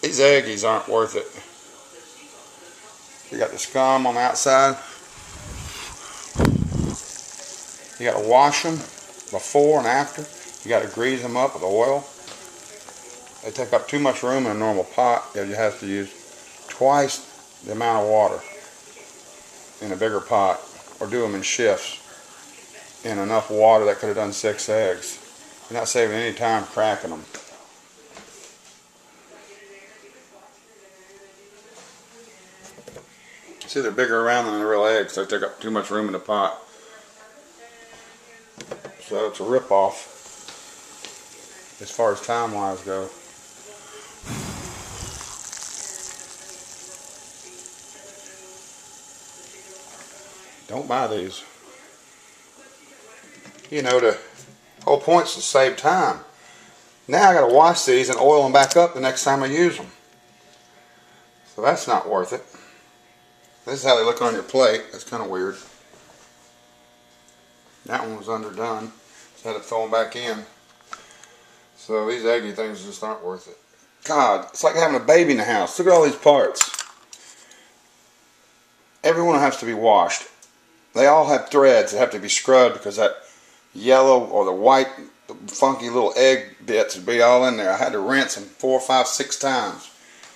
These Eggies aren't worth it. You got the scum on the outside. You got to wash them before and after. You got to grease them up with oil. They take up too much room in a normal pot. You have to use twice the amount of water in a bigger pot, or do them in shifts in enough water that could have done 6 eggs. You're not saving any time cracking them. See, they're bigger around than the real eggs. They take up too much room in the pot. So it's a rip-off as far as time-wise go. Don't buy these. You know, the whole point's to save time. Now I got to wash these and oil them back up the next time I use them. So that's not worth it. This is how they look on your plate. That's kind of weird. That one was underdone, so I had to throw them back in. So these Eggie things just aren't worth it. God, it's like having a baby in the house. Look at all these parts. Every one has to be washed. They all have threads that have to be scrubbed because that yellow or the white, the funky little egg bits would be all in there. I had to rinse them 4, 5, 6 times.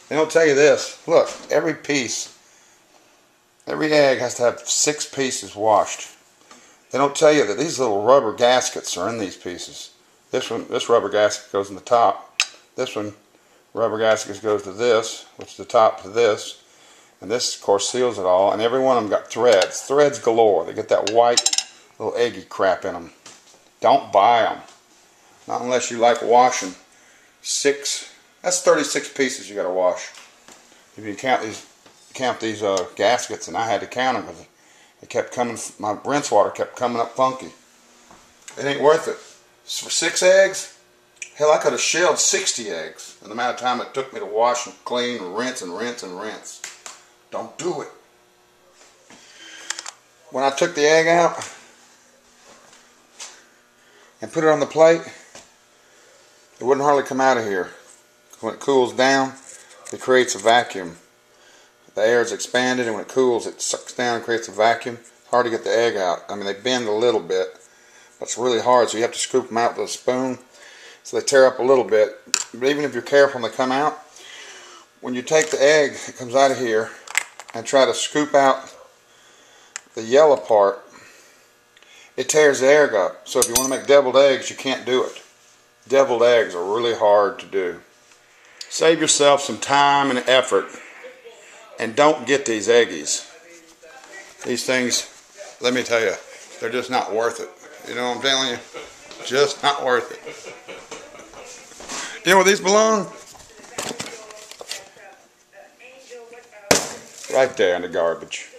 They don't tell you this. Look, every piece, every egg has to have 6 pieces washed. They don't tell you that these little rubber gaskets are in these pieces. This rubber gasket goes in the top. This one, rubber gasket goes to this, which is the top to this. And this, of course, seals it all. And every one of them got threads. Threads galore. They get that white little eggy crap in them. Don't buy them. Not unless you like washing 6. That's 36 pieces you got to wash. If you count these gaskets, and I had to count them because it kept coming. My rinse water kept coming up funky. It ain't worth it. For 6 eggs, hell, I could have shelled 60 eggs in the amount of time it took me to wash and clean and rinse and rinse and rinse. Don't do it. When I took the egg out and put it on the plate, it wouldn't hardly come out of here. When it cools down, it creates a vacuum. The air is expanded, and when it cools, it sucks down and creates a vacuum. It's hard to get the egg out. I mean, they bend a little bit, but it's really hard, so you have to scoop them out with a spoon. So they tear up a little bit. But even if you're careful when they come out, when you take the egg that comes out of here and try to scoop out the yellow part, it tears the egg up. So if you want to make deviled eggs, you can't do it. Deviled eggs are really hard to do. Save yourself some time and effort, and don't get these Eggies. These things, let me tell you, they're just not worth it. You know what I'm telling you? Just not worth it. You know where these belong? Right there in the garbage.